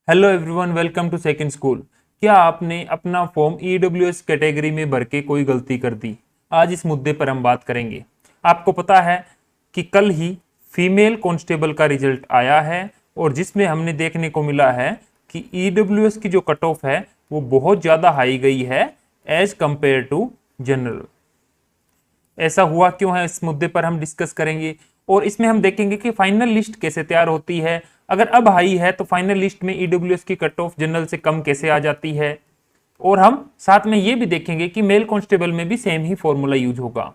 Hello everyone, welcome to second school. क्या आपने अपना फॉर्म ईडब्ल्यूएस कैटेगरी में भर के कोई गलती कर दी? आज इस मुद्दे पर हम बात करेंगे। आपको पता है कि कल ही फीमेल कांस्टेबल का रिजल्ट आया है और जिसमें हमने देखने को मिला है कि ईडब्ल्यूएस की जो कट ऑफ है वो बहुत ज़्यादा हाई गई है एज कंपेयर टू जनरल। ऐसा हुआ क्यों है, इस मुद्दे पर हम डिस्कस करेंगे और इसमें हम देखेंगे कि फाइनल लिस्ट कैसे तैयार होती है। अगर अब हाई है तो फाइनल लिस्ट में ईडब्ल्यूएस की कट ऑफ जनरल से कम कैसे आ जाती है, और हम साथ में ये भी देखेंगे कि मेल कांस्टेबल में भी सेम ही फॉर्मूला यूज होगा।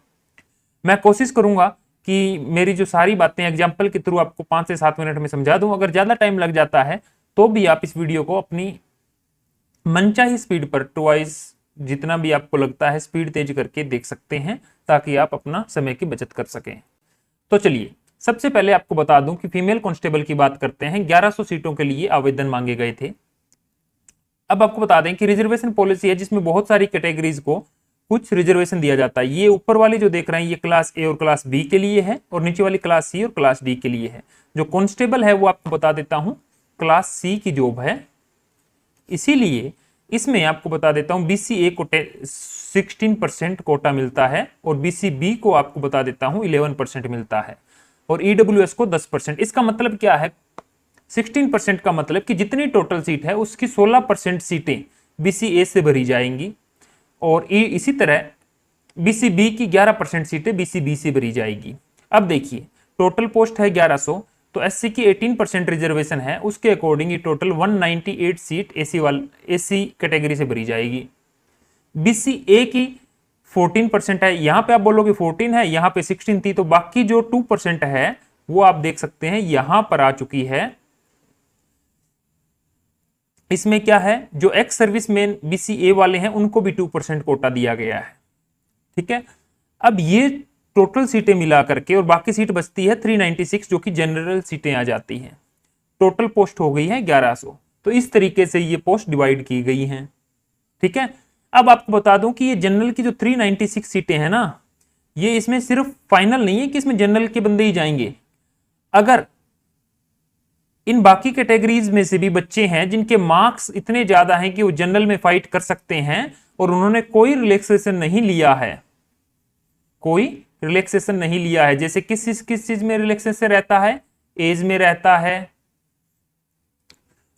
मैं कोशिश करूंगा कि मेरी जो सारी बातें एग्जाम्पल के थ्रू आपको 5 से 7 मिनट में समझा दूं। अगर ज्यादा टाइम लग जाता है तो भी आप इस वीडियो को अपनी मनचाही स्पीड पर ट्वाइस जितना भी आपको लगता है स्पीड तेज करके देख सकते हैं, ताकि आप अपना समय की बचत कर सकें। तो चलिए सबसे पहले आपको बता दूं कि फीमेल कांस्टेबल की बात करते हैं। 1100 सीटों के लिए आवेदन मांगे गए थे। अब आपको बता दें कि रिजर्वेशन पॉलिसी है जिसमें बहुत सारी कैटेगरीज को कुछ रिजर्वेशन दिया जाता है। ये ऊपर वाली जो देख रहे हैं ये क्लास ए और क्लास बी के लिए है और नीचे वाली क्लास सी और क्लास डी के लिए है। जो कांस्टेबल है वो आपको बता देता हूं क्लास सी की जॉब है, इसीलिए इसमें आपको बता देता हूं बीसीए को 16% कोटा मिलता है और बीसीबी को आपको बता देता हूं 11% मिलता है और ईडब्ल्यूएस को 10%। इसका मतलब क्या है? 16% का मतलब कि जितनी टोटल सीट है उसकी 16% सीटें बीसीए से भरी जाएंगी और इसी तरह बीसीबी की 11% सीटें बीसीबी से भरी जाएगी। अब देखिए टोटल पोस्ट है 1100, तो एससी की 18% रिजर्वेशन है, उसके अकॉर्डिंग ये टोटल 198 सीट एसी कैटेगरी से भरी जाएगी। बीसीए की 14% है, यहां पे आप बोलोगे 14 है, यहां पे 16 थी, तो बाकी जो 2% है वो आप देख सकते हैं यहां पर आ चुकी है। इसमें क्या है, जो एक्स सर्विसमैन बीसीए वाले हैं उनको भी 2% कोटा दिया गया है। ठीक है, अब ये टोटल सीटें मिला करके और बाकी सीट बचती है 396 जो कि जनरल सीटें आ जाती हैं। टोटल पोस्ट हो गई है 1100। तो इस तरीके से ये पोस्ट डिवाइड की गई हैं। ठीक है, अब आपको बता दूं कि ये जनरल की जो 396 सीटें हैं ना, ये इसमें सिर्फ फाइनल नहीं है कि इसमें जनरल के बंदे ही जाएंगे। अगर इन बाकी कैटेगरीज में से भी बच्चे हैं जिनके मार्क्स इतने ज्यादा हैं कि वो जनरल में फाइट कर सकते हैं और उन्होंने कोई रिलैक्सेशन नहीं लिया है, कोई रिलैक्सेशन नहीं लिया है, जैसे किस चीज में रिलैक्सेशन रहता है, एज में रहता है,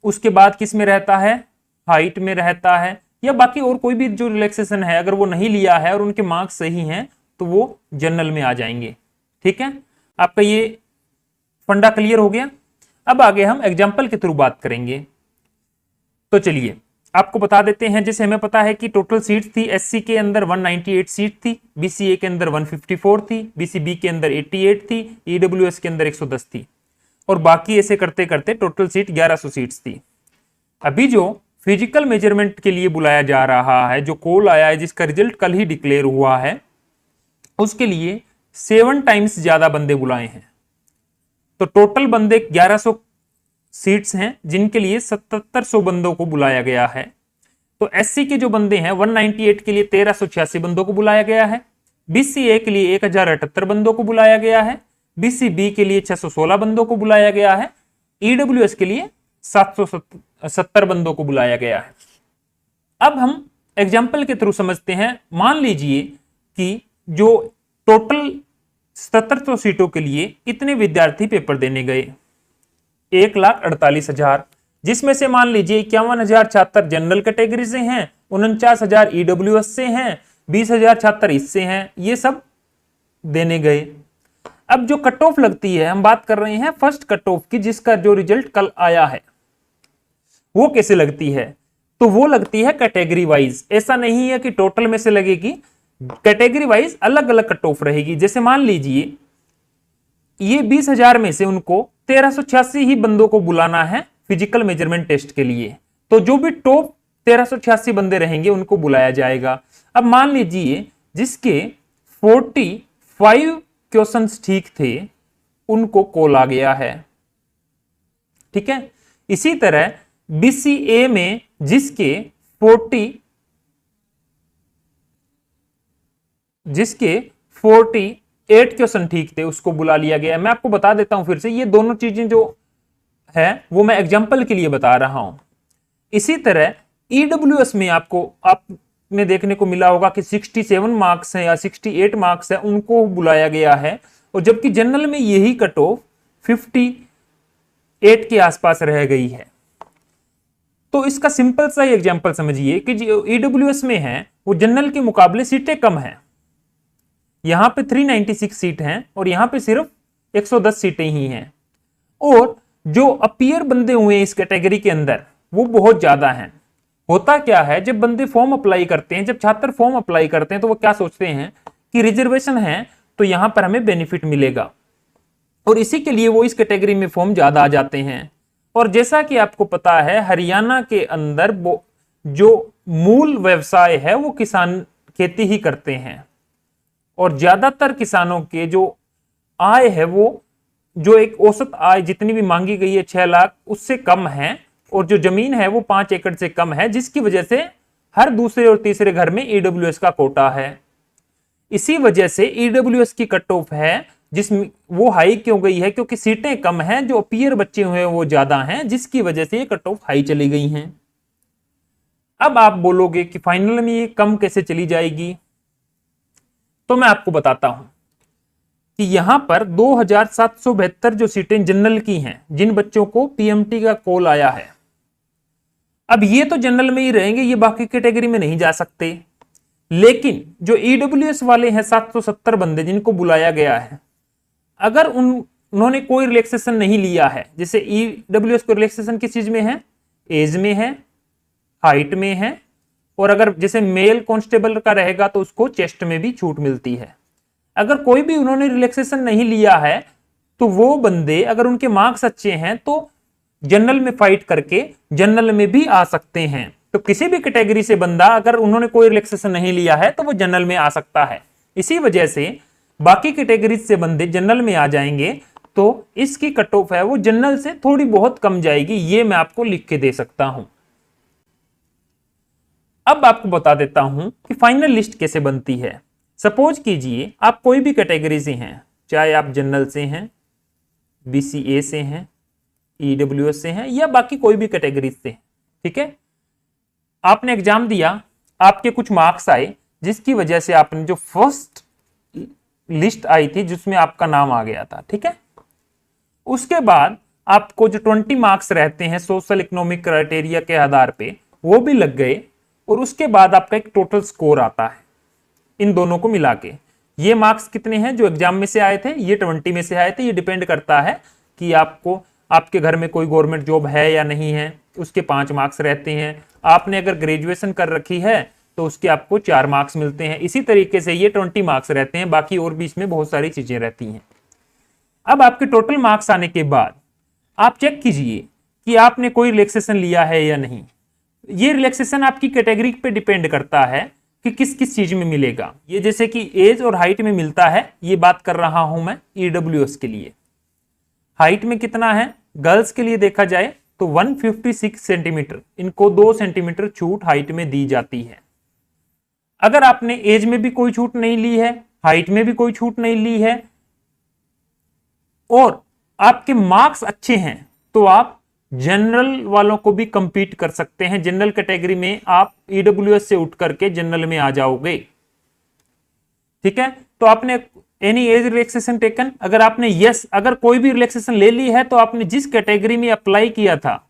उसके बाद किस में रहता है, हाइट में रहता है, या बाकी और कोई भी जो रिलैक्सेशन है अगर वो नहीं लिया है और उनके मार्क्स सही हैं तो वो जनरल में आ जाएंगे। ठीक है, आपका ये फंडा क्लियर हो गया। अब आगे हम एग्जाम्पल के थ्रू बात करेंगे। तो चलिए आपको बता देते हैं, जैसे हमें पता है कि टोटल सीट थी एससी के अंदर 198 सीट थी, बीसीए के अंदर 154 थी, बीसीबी के अंदर 88 थी, ईडब्ल्यूएस के अंदर 110 थी और बाकी ऐसे करते करते टोटल सीट 1100 सीट्स थी। अभी जो फिजिकल मेजरमेंट के लिए बुलाया जा रहा है, जो कॉल आया है जिसका रिजल्ट कल ही डिक्लेयर हुआ है, उसके लिए 7 टाइम्स ज्यादा बंदे बुलाए हैं। तो टोटल बंदे 1100 सीट्स हैं जिनके लिए 7700 बंदों को बुलाया गया है। तो एससी के जो बंदे हैं 198 के लिए 1386 बंदों को बुलाया गया है, बीसीए के लिए 1078 बंदों को बुलाया गया है, बीसीबी के लिए 616 बंदों को बुलाया गया है, ईडब्ल्यूएस के लिए 770 बंदों को बुलाया गया है। अब हम एग्जाम्पल के थ्रू समझते हैं। मान लीजिए कि जो टोटल 7700 सीटों के लिए इतने विद्यार्थी पेपर देने गए, 1,48,000, जिसमें से मान लीजिए 51,000 छात्र जनरल कैटेगरी से हैं, 49,000 ईडब्ल्यूएस से हैं, 20,000 छात्र इससे हैं, ये सब देने गए। अब जो कट ऑफ लगती है, हम बात कर रहे हैं फर्स्ट कट ऑफ की, जिसका जो रिजल्ट कल आया है वो कैसे लगती है? तो वो लगती है कैटेगरी वाइज। ऐसा नहीं है कि टोटल में से लगेगी, कैटेगरी वाइज अलग अलग कट ऑफ रहेगी। जैसे मान लीजिए ये 20,000 में से उनको 1386 ही बंदों को बुलाना है फिजिकल मेजरमेंट टेस्ट के लिए, तो जो भी टॉप 1386 बंदे रहेंगे उनको बुलाया जाएगा। अब मान लीजिए जिसके 45 क्वेश्चंस ठीक थे उनको कॉल आ गया है। ठीक है, इसी तरह बीसीए में जिसके 48 क्वेश्चन ठीक थे उसको बुला लिया गया। मैं आपको बता देता हूं फिर से, ये दोनों चीजें जो है वो मैं एग्जांपल के लिए बता रहा हूं। इसी तरह ईडब्ल्यूएस में आपने देखने को मिला होगा कि 67 मार्क्स हैं या 68 मार्क्स हैं, उनको बुलाया गया है, और जबकि जनरल में यही कट ऑफ 58 के आसपास रह गई है। तो इसका सिंपल सा एग्जांपल समझिए कि जो ईडब्ल्यूएस में है वो जनरल के मुकाबले सीटें कम हैं। यहां पे 396 सीट हैं और यहां पे सिर्फ 110 सीटें ही हैं, और जो अपीयर बंदे हुए इस कैटेगरी के अंदर वो बहुत ज्यादा हैं। होता क्या है, जब बंदे फॉर्म अप्लाई करते हैं, जब छात्र फॉर्म अप्लाई करते हैं, तो वो क्या सोचते हैं कि रिजर्वेशन है तो यहां पर हमें बेनिफिट मिलेगा, और इसी के लिए वो इस कैटेगरी में फॉर्म ज्यादा आ जाते हैं। और जैसा कि आपको पता है, हरियाणा के अंदर जो मूल व्यवसाय है वो किसान खेती ही करते हैं, और ज्यादातर किसानों के जो आय है वो जो एक औसत आय जितनी भी मांगी गई है 6 लाख उससे कम है, और जो जमीन है वो 5 एकड़ से कम है, जिसकी वजह से हर दूसरे और तीसरे घर में ईडब्ल्यूएस का कोटा है। इसी वजह से ईडब्ल्यूएस की कट ऑफ है जिसमें वो हाई क्यों गई है, क्योंकि सीटें कम हैं, जो अपीयर बच्चे हुए हैं वो ज्यादा हैं, जिसकी वजह से ये कट ऑफ हाई चली गई हैं। अब आप बोलोगे कि फाइनल में ये कम कैसे चली जाएगी, तो मैं आपको बताता हूं कि यहां पर 2772 जो सीटें जनरल की हैं, जिन बच्चों को पीएमटी का कॉल आया है, अब ये तो जनरल में ही रहेंगे, ये बाकी कैटेगरी में नहीं जा सकते। लेकिन जो ईडब्ल्यूएस वाले हैं 770 बंदे जिनको बुलाया गया है, अगर उन्होंने कोई रिलैक्सेशन नहीं लिया है, जैसे ईडब्ल्यूएस को रिलैक्सेशन किस चीज में है, एज में है, हाइट में है, और अगर जैसे मेल कांस्टेबल का रहेगा तो उसको चेस्ट में भी छूट मिलती है। अगर कोई भी उन्होंने रिलैक्सेशन नहीं लिया है तो वो बंदे अगर उनके मार्क्स अच्छे हैं तो जनरल में फाइट करके जनरल में भी आ सकते हैं। तो किसी भी कैटेगरी से बंदा अगर उन्होंने कोई रिलैक्सेशन नहीं लिया है तो वो जनरल में आ सकता है। इसी वजह से बाकी कैटेगरी से बंदे जनरल में आ जाएंगे तो इसकी कट ऑफ है वो जनरल से थोड़ी बहुत कम जाएगी, ये मैं आपको लिख के दे सकता हूं। अब आपको बता देता हूं कि फाइनल लिस्ट कैसे बनती है। सपोज कीजिए आप कोई भी कैटेगरी से हैं, चाहे आप जनरल से हैं, बीसीए से हैं, ईडब्ल्यूएस से हैं, या बाकी कोई भी कैटेगरी से हैं, ठीक है। आपने एग्जाम दिया, आपके कुछ मार्क्स आए, जिसकी वजह से आपने जो फर्स्ट लिस्ट आई थी जिसमें आपका नाम आ गया था, ठीक है। उसके बाद आपको जो 20 मार्क्स रहते हैं सोशल इकोनॉमिक क्राइटेरिया के आधार पे वो भी लग गए, और उसके बाद आपका एक टोटल स्कोर आता है इन दोनों को मिला के। ये मार्क्स कितने हैं जो एग्जाम में से आए थे, ये 20 में से आए थे। ये डिपेंड करता है कि आपको आपके घर में कोई गवर्नमेंट जॉब है या नहीं है, उसके 5 मार्क्स रहते हैं। आपने अगर ग्रेजुएशन कर रखी है तो उसके आपको 4 मार्क्स मिलते हैं। इसी तरीके से ये 20 मार्क्स रहते हैं, बाकी और भी इसमें बहुत सारी चीजें रहती हैं। अब आपके टोटल मार्क्स आने के बाद आप चेक कीजिए कि आपने कोई रिलैक्सेशन लिया है या नहीं। ये रिलैक्सेशन आपकी कैटेगरी पे डिपेंड करता है कि किस किस चीज में मिलेगा। ये जैसे कि एज और हाइट में मिलता है, ये बात कर रहा हूं मैं ईडब्ल्यूएस के लिए। हाइट में कितना है, गर्ल्स के लिए देखा जाए तो 156 सेंटीमीटर, इनको 2 सेंटीमीटर छूट हाइट में दी जाती है। अगर आपने एज में भी कोई छूट नहीं ली है, हाइट में भी कोई छूट नहीं ली है, और आपके मार्क्स अच्छे हैं, तो आप जनरल वालों को भी कंपीट कर सकते हैं। जनरल कैटेगरी में आप ईडब्ल्यूएस से उठ करके जनरल में आ जाओगे, ठीक है। तो आपने एनी एज रिलैक्सेशन टेकन, अगर आपने अगर कोई भी रिलैक्सेशन ले ली है तो आपने जिस कैटेगरी में अप्लाई किया था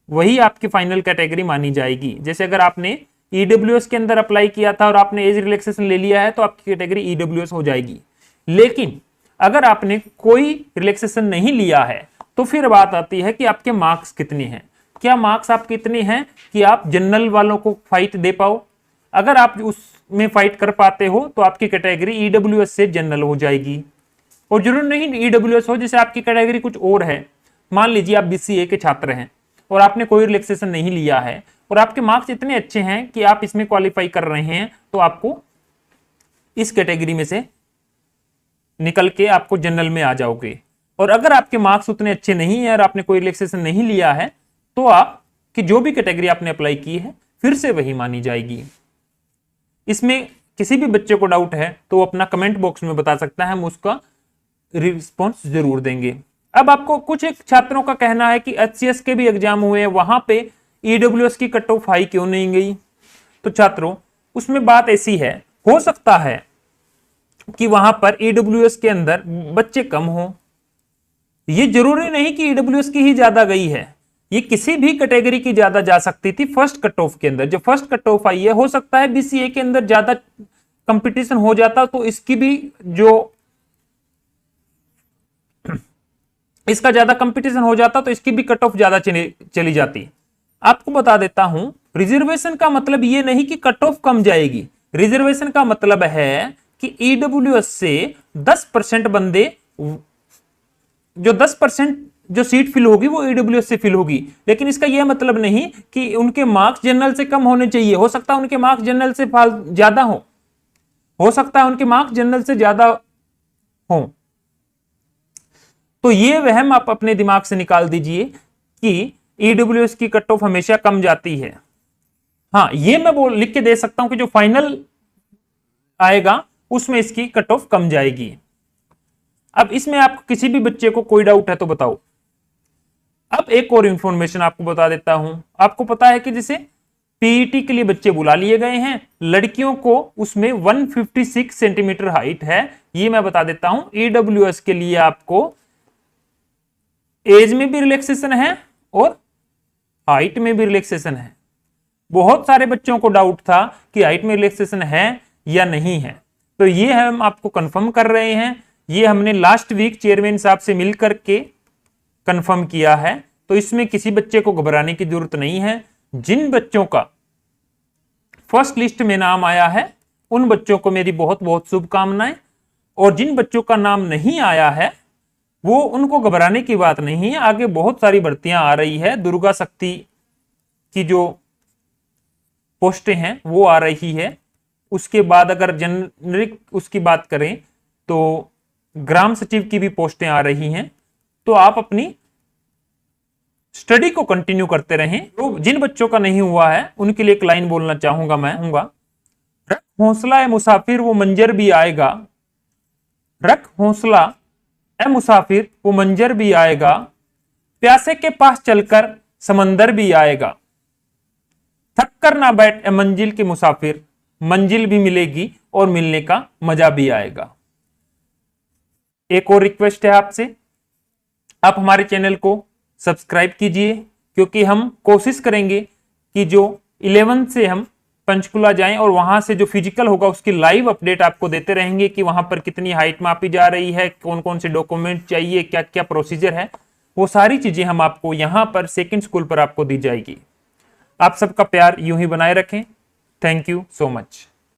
वही आपकी फाइनल कैटेगरी मानी जाएगी। जैसे अगर आपने ईडब्ल्यूएस के अंदर अप्लाई किया था और आपने एज रिलैक्सेशन ले लिया है तो आपकी कैटेगरी ईडब्ल्यूएस हो जाएगी। लेकिन अगर आपने कोई रिलैक्सेशन नहीं लिया है तो फिर बात आती है कि आपके मार्क्स कितने हैं। क्या मार्क्स आपके इतने हैं कि आप जनरल वालों को फाइट दे पाओ? अगर आप उसमें फाइट कर पाते हो तो आपकी कैटेगरी ईडब्ल्यूएस से जनरल हो जाएगी। और जरूर नहीं ईडब्ल्यूएस हो, जैसे आपकी कैटेगरी कुछ और है, मान लीजिए आप बीसीए के छात्र हैं और आपने कोई रिलैक्सेशन नहीं लिया है और आपके मार्क्स इतने अच्छे हैं कि आप इसमें क्वालिफाई कर रहे हैं, तो आपको इस कैटेगरी में से निकल के आपको जनरल में आ जाओगे। और अगर आपके मार्क्स उतने अच्छे नहीं है और आपने कोई रिलैक्सेशन नहीं लिया है तो आप कि जो भी कैटेगरी आपने अप्लाई की है फिर से वही मानी जाएगी। इसमें किसी भी बच्चे को डाउट है तो वो अपना कमेंट बॉक्स में बता सकता है, हम उसका रिस्पॉन्स जरूर देंगे। अब आपको कुछ एक छात्रों का कहना है कि एचसीएस के भी एग्जाम हुए हैं, वहां पे ईडब्ल्यूएस की कट ऑफ हाई क्यों नहीं गई? तो छात्रों उसमें बात ऐसी है, हो सकता है कि वहां पर ईडब्ल्यूएस के अंदर बच्चे कम हो। ये जरूरी नहीं कि ईडब्ल्यूएस की ही ज्यादा गई है, ये किसी भी कैटेगरी की ज्यादा जा सकती थी फर्स्ट कट ऑफ के अंदर। जो फर्स्ट कट ऑफ आई है, हो सकता है बीसीए के अंदर ज्यादा कंपटीशन हो जाता तो इसकी भी इसका ज्यादा कंपटीशन हो जाता तो इसकी भी कट ऑफ ज्यादा चली जाती। आपको बता देता हूं, रिजर्वेशन का मतलब ये नहीं कि कट ऑफ कम जाएगी। रिजर्वेशन का मतलब है कि ईडब्ल्यूएस से 10% बंदे, जो 10% जो सीट फिल होगी वो ईडब्ल्यूएस से फिल होगी। लेकिन इसका यह मतलब नहीं कि उनके मार्क्स जनरल से कम होने चाहिए। हो सकता है उनके मार्क्स जनरल से ज्यादा हो सकता है उनके मार्क्स जनरल से ज्यादा हो। तो ये वहम आप अपने दिमाग से निकाल दीजिए कि ईडब्ल्यूएस की कट ऑफ हमेशा कम जाती है। हाँ, ये मैं लिख के दे सकता हूं कि जो फाइनल आएगा उसमें इसकी कट ऑफ कम जाएगी। अब इसमें आपको किसी भी बच्चे को कोई डाउट है तो बताओ। अब एक और इंफॉर्मेशन आपको बता देता हूं। आपको पता है कि जैसे पीईटी के लिए बच्चे बुला लिए गए हैं, लड़कियों को उसमें 156 सेंटीमीटर हाइट है, ये मैं बता देता हूं। ईडब्ल्यूएस के लिए आपको एज में भी रिलैक्सेशन है और हाइट में भी रिलैक्सेशन है। बहुत सारे बच्चों को डाउट था कि हाइट में रिलैक्सेशन है या नहीं है, तो ये हम आपको कंफर्म कर रहे हैं। ये हमने लास्ट वीक चेयरमैन साहब से मिलकर के कंफर्म किया है, तो इसमें किसी बच्चे को घबराने की जरूरत नहीं है। जिन बच्चों का फर्स्ट लिस्ट में नाम आया है उन बच्चों को मेरी बहुत बहुत शुभकामनाएं, और जिन बच्चों का नाम नहीं आया है वो उनको घबराने की बात नहीं है। आगे बहुत सारी भर्तियां आ रही है, दुर्गा शक्ति की जो पोस्टें हैं वो आ रही है। उसके बाद अगर जेनरिक उसकी बात करें तो ग्राम सचिव की भी पोस्टें आ रही हैं। तो आप अपनी स्टडी को कंटिन्यू करते रहें। तो जिन बच्चों का नहीं हुआ है उनके लिए एक लाइन बोलना चाहूंगा मैं, रख हौसला ए मुसाफिर वो मंजर भी आएगा, रख हौसला ए मुसाफिर वो मंजर भी आएगा, प्यासे के पास चलकर समंदर भी आएगा, थक कर ना बैठ ए मंजिल के मुसाफिर, मंजिल भी मिलेगी और मिलने का मजा भी आएगा। एक और रिक्वेस्ट है आपसे, आप हमारे चैनल को सब्सक्राइब कीजिए, क्योंकि हम कोशिश करेंगे कि जो 11 से हम पंचकुला जाएं और वहां से जो फिजिकल होगा उसकी लाइव अपडेट आपको देते रहेंगे कि वहां पर कितनी हाइट मापी जा रही है, कौन कौन से डॉक्यूमेंट चाहिए, क्या क्या प्रोसीजर है, वो सारी चीजें हम आपको यहां पर सेकंड स्कूल पर आपको दी जाएगी। आप सबका प्यार यूं ही बनाए रखें। Thank you so much.